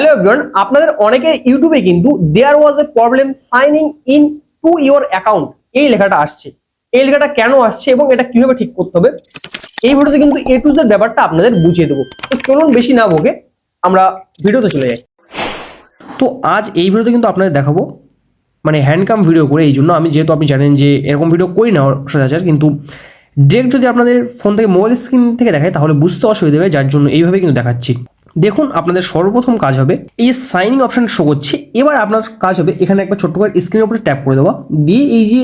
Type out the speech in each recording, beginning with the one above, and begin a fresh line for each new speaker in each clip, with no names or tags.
Hello everyone, আপনাদের অনেকের ইউটিউবে কিন্তু there was a problem signing in to your account এই লেখাটা আসছে। এই লেখাটা কেন আসছে এবং এটা কিভাবে ঠিক করতে হবে এই ভিডিওতে কিন্তু এ টু জেড ব্যাপারটা আপনাদের বুঝিয়ে দেবো। তো চলুন বেশি না ভোগে আমরা ভিডিওতে চলে যাই। তো আজ এই ভিডিওতে কিন্তু আপনাদের দেখাবো মানে হ্যান্ডকাম ভিডিও করে, এই জন্য আমি যেহেতু আপনি জানেন যে এরকম ভিডিও করি না সচরাচর, কিন্তু ডিরেক্ট যদি আপনাদের ফোন থেকে মোবাইল স্ক্রিন থেকে দেখায় তাহলে বুঝতে অসুবিধা হবে, যার জন্য এইভাবে কিন্তু দেখাচ্ছি। দেখুন, আপনাদের সর্বপ্রথম কাজ হবে এই সাইনিং অপশন শো করছে। এবার আপনার কাজ হবে এখানে একবার ছোট্ট করে স্ক্রিনের উপরে ট্যাপ করে দেওয়া, দিয়ে এই যে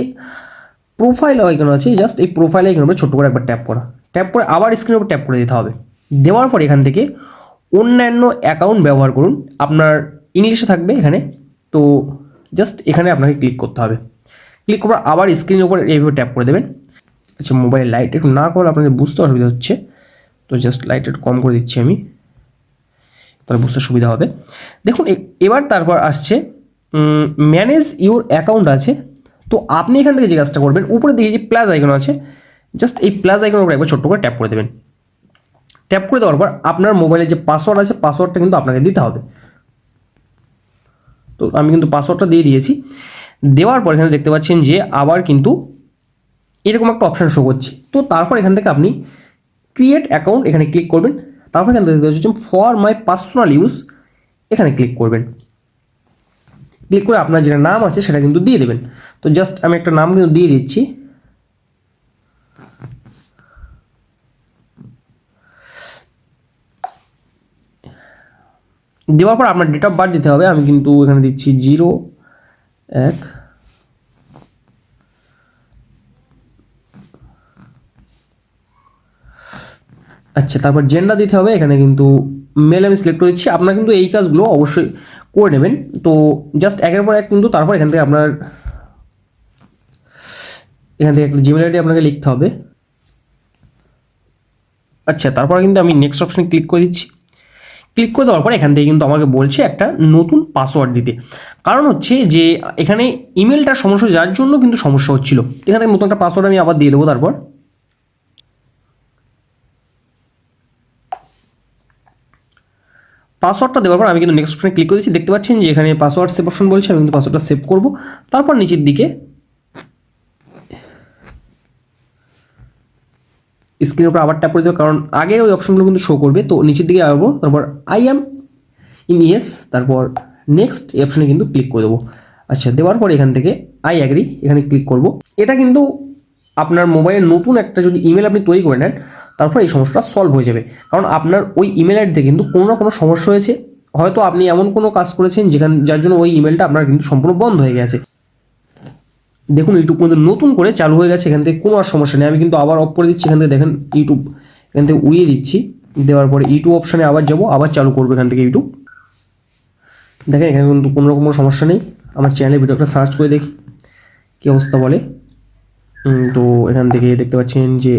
প্রোফাইল আইকন আছে জাস্ট এই প্রোফাইল আইকনের উপরে ছোট্ট করে একবার ট্যাপ করা, ট্যাপ করে আবার স্ক্রিনের উপর ট্যাপ করে দিতে হবে। দেওয়ার পর এখান থেকে অন্যান্য অ্যাকাউন্ট ব্যবহার করুন, আপনার ইংলিশে থাকবে এখানে। তো জাস্ট এখানে আপনাকে ক্লিক করতে হবে। ক্লিক করার আবার স্ক্রিনের উপর এইভাবে ট্যাপ করে দেবেন। আচ্ছা, মোবাইল লাইট একটু না করলে আপনাদের বুঝতে অসুবিধা হচ্ছে, তো জাস্ট লাইট একটু কম করে দিচ্ছি আমি, তাহলে বুঝতে সুবিধা হবে। দেখুন এবার তারপর আসছে ম্যানেজ ইউর অ্যাকাউন্ট আছে। তো আপনি এখান থেকে যে কাজটা করবেন, উপরে দিকে যে প্লাস আইকন আছে জাস্ট এই প্লাস আইকনের উপরে একবার ছোট্ট করে ট্যাপ করে দেবেন। ট্যাপ করে দেওয়ার পর আপনার মোবাইলে যে পাসওয়ার্ড আছে পাসওয়ার্ডটা কিন্তু আপনাকে দিতে হবে। তো আমি কিন্তু পাসওয়ার্ডটা দিয়ে দিয়েছি। দেওয়ার পর এখানে দেখতে পাচ্ছেন যে আবার কিন্তু এরকম একটা অপশান শো করছে। তো তারপর এখান থেকে আপনি ক্রিয়েট অ্যাকাউন্ট এখানে ক্লিক করবেন। তারপর এখান থেকে দেখতে পাচ্ছেন ফর মাই পার্সোনাল ইউজ এখানে ক্লিক করবেন। ক্লিক করে আপনার যেটা নাম আছে সেটা কিন্তু দিয়ে দেবেন। তো জাস্ট আমি একটা নাম কিন্তু দিয়ে দিচ্ছি। দেওয়ার পর আপনার ডেট অফ বার্থ দিতে হবে। আমি কিন্তু এখানে দিচ্ছি 01। আচ্ছা, তারপর জেন্ডার দিতে হবে। এখানে কিন্তু মেল আমি সিলেক্ট করে দিচ্ছি। আপনারা কিন্তু এই কাজগুলো অবশ্যই করে নেবেন। তো জাস্ট একের পর এক কিন্তু তারপর এখান থেকে আপনার এখান থেকে একটা জিমেল আইডি আপনাকে লিখতে হবে। আচ্ছা, তারপর কিন্তু আমি নেক্সট অপশানে ক্লিক করে দিচ্ছি। ক্লিক করে দেওয়ার পর এখান থেকে কিন্তু আমাকে বলছে একটা নতুন পাসওয়ার্ড দিতে। কারণ হচ্ছে যে এখানে ইমেলটার সমস্যা, যার জন্য কিন্তু সমস্যা হচ্ছিল। এখান থেকে নতুন একটা পাসওয়ার্ড আমি আবার দিয়ে দেবো। তারপর পাসওয়ার্ডটা দেওয়ার পর আমি কিন্তু নেক্সট অপশনে ক্লিক করে দিচ্ছি। দেখতে পাচ্ছেন যে এখানে পাসওয়ার্ড সেভ অপশন বলছে, আমি কিন্তু পাসওয়ার্ডটা সেভ করব। তারপর নিচের দিকে স্ক্রিনের উপর আবার ট্যাপ করে দেবো, কারণ আগে ওই অপশনগুলো কিন্তু শো করবে। তো নিচের দিকে আসবো, তারপর আই অ্যাম ইন ইয়েস, তারপর নেক্সট এই অপশনে কিন্তু ক্লিক করে দেবো। আচ্ছা, দেওয়ার পর এখান থেকে আই অ্যাগ্রি এখানে ক্লিক করব। এটা কিন্তু আপনার মোবাইলে নতুন একটা যদি ইমেল আপনি তৈরি করে নেন তারপর এই সমস্যাটা সলভ হয়ে যাবে। কারণ আপনার ওই ইমেল আইডিতে কিন্তু কোনো না কোনো সমস্যা হয়েছে, হয়তো আপনি এমন কোনো কাজ করেছেন যার জন্য ওই ইমেলটা আপনার কিন্তু সম্পূর্ণ বন্ধ হয়ে গেছে। দেখুন ইউটিউব কিন্তু নতুন করে চালু হয়ে গেছে, এখান থেকে কোনো আর সমস্যা নেই। আমি কিন্তু আবার অফ করে দিচ্ছি। এখান থেকে দেখেন ইউটিউব এখান থেকে উড়িয়ে দিচ্ছি। দেওয়ার পরে ইউটিউব অপশানে আবার যাবো, আবার চালু করবো এখান থেকে ইউটিউব। দেখেন এখানে কিন্তু কোনো রকম সমস্যা নেই। আমার চ্যানেলে ভিডিওটা সার্চ করে দেখি কী অবস্থা বলে। তো এখান থেকে দেখতে পাচ্ছেন যে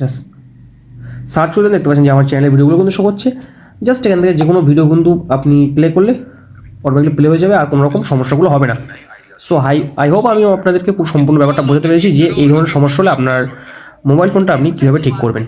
জাস্ট সার্চ করলে দেখতে পাচ্ছেন যে আমার চ্যানেলের ভিডিওগুলো কিন্তু শো করছে। জাস্ট এখান থেকে যে কোনো ভিডিও কিন্তু আপনি প্লে করলে অটোমেটিকলি প্লে হয়ে যাবে, আর কোনো রকম সমস্যাগুলো হবে না। সো আই হোপ আমি আপনাদেরকে সম্পূর্ণ ব্যাপারটা বোঝাতে পেরেছি যে এই ধরনের সমস্যা হলে আপনার মোবাইল ফোনটা আপনি কীভাবে ঠিক করবেন।